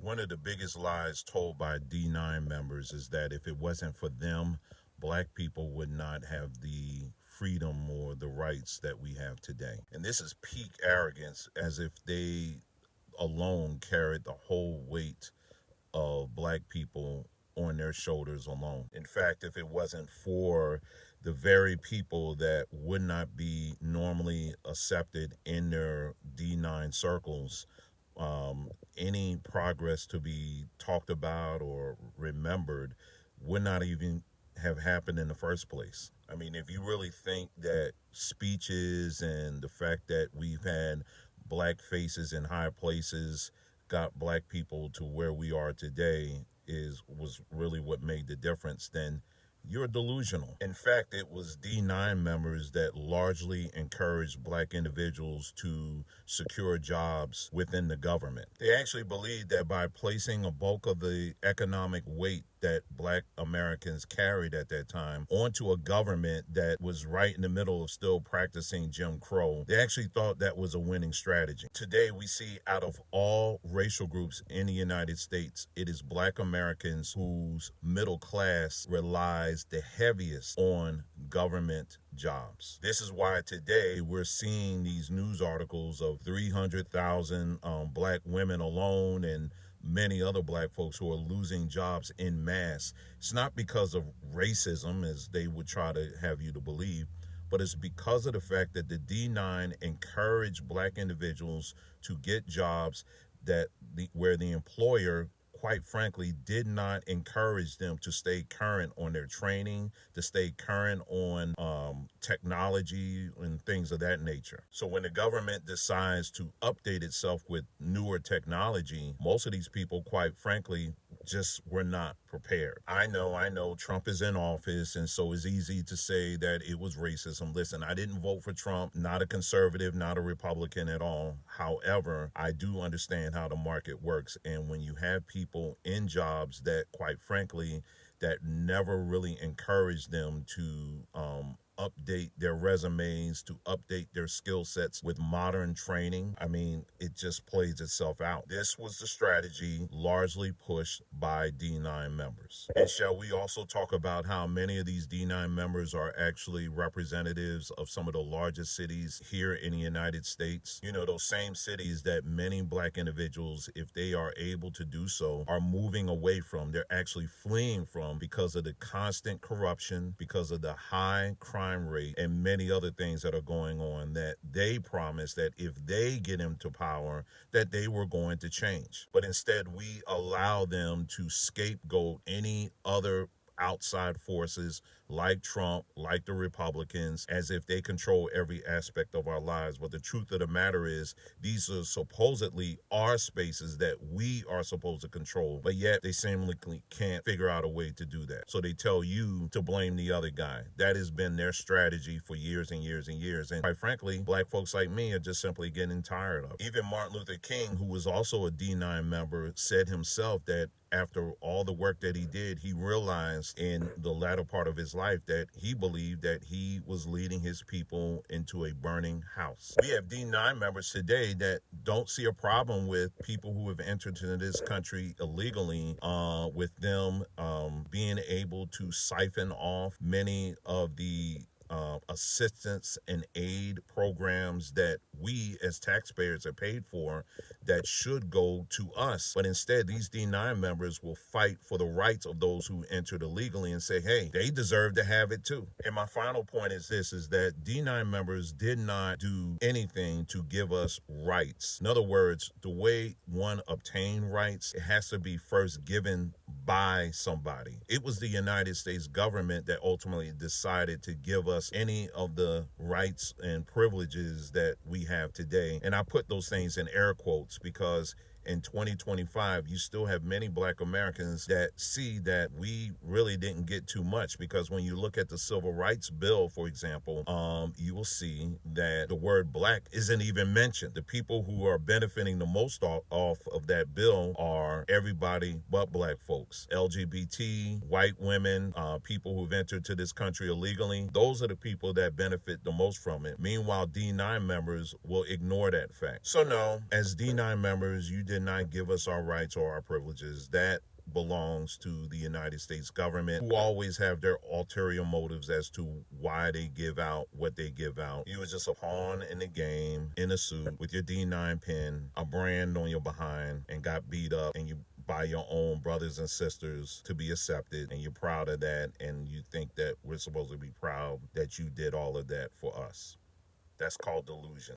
One of the biggest lies told by D9 members is that if it wasn't for them, black people would not have the freedom or the rights that we have today. And this is peak arrogance, as if they alone carried the whole weight of black people on their shoulders alone. In fact, if it wasn't for the very people that would not be normally accepted in their D9 circles, any progress to be talked about or remembered would not even have happened in the first place. I mean, if you really think that speeches and the fact that we've had black faces in high places got black people to where we are today was really what made the difference, then you're delusional. In fact, it was D9 members that largely encouraged black individuals to secure jobs within the government. They actually believed that by placing a bulk of the economic weight that black Americans carried at that time onto a government that was right in the middle of still practicing Jim Crow, they actually thought that was a winning strategy. Today, we see out of all racial groups in the United States, it is black Americans whose middle class relies the heaviest on government jobs. This is why today we're seeing these news articles of 300,000 black women alone and many other black folks who are losing jobs in mass. It's not because of racism, as they would try to have you to believe, but it's because of the fact that the D9 encouraged black individuals to get jobs where the employer, quite frankly, did not encourage them to stay current on their training, to stay current on technology and things of that nature. So when the government decides to update itself with newer technology, most of these people, quite frankly, just were not prepared. I know Trump is in office, and so it's easy to say that it was racism. Listen, I didn't vote for Trump, not a conservative, not a Republican at all. However, I do understand how the market works, and when you have people in jobs that, quite frankly, that never really encourage them to update their resumes, to update their skill sets with modern training, I mean, it just plays itself out. This was the strategy largely pushed by D9 members. And shall we also talk about how many of these D9 members are actually representatives of some of the largest cities here in the United States? You know, those same cities that many black individuals, if they are able to do so, are moving away from. They're actually fleeing from because of the constant corruption, because of the high crime rate, and many other things that are going on that they promised that if they get into power, that they were going to change. But instead, we allow them to scapegoat any other outside forces like Trump, like the Republicans, as if they control every aspect of our lives. But the truth of the matter is, these are supposedly our spaces that we are supposed to control, but yet they seemingly can't figure out a way to do that. So they tell you to blame the other guy. That has been their strategy for years and years and years. And quite frankly, black folks like me are just simply getting tired of it. Even Martin Luther King, who was also a D9 member, said himself that after all the work that he did, he realized in the latter part of his life that he believed that he was leading his people into a burning house. We have D9 members today that don't see a problem with people who have entered into this country illegally, with them being able to siphon off many of the assistance and aid programs that we as taxpayers are paid for that should go to us. But instead, these D9 members will fight for the rights of those who entered illegally and say, hey, they deserve to have it too. And my final point is this, is that D9 members did not do anything to give us rights. In other words, the way one obtained rights, it has to be first given by somebody. It was the United States government that ultimately decided to give us any of the rights and privileges that we have today. And I put those things in air quotes because in 2025, you still have many black Americans that see that we really didn't get too much, because when you look at the Civil Rights Bill, for example, you will see that the word black isn't even mentioned. The people who are benefiting the most off of that bill are everybody but black folks, LGBT, white women, people who've entered to this country illegally. Those are the people that benefit the most from it. Meanwhile, D9 members will ignore that fact. So no, as D9 members, you did not give us our rights or our privileges. That belongs to the United States government, who always have their ulterior motives as to why they give out what they give out. You was just a pawn in the game, in a suit, with your D9 pen, a brand on your behind, and got beat up, and you by your own brothers and sisters to be accepted, and you're proud of that, and you think that we're supposed to be proud that you did all of that for us. That's called delusion.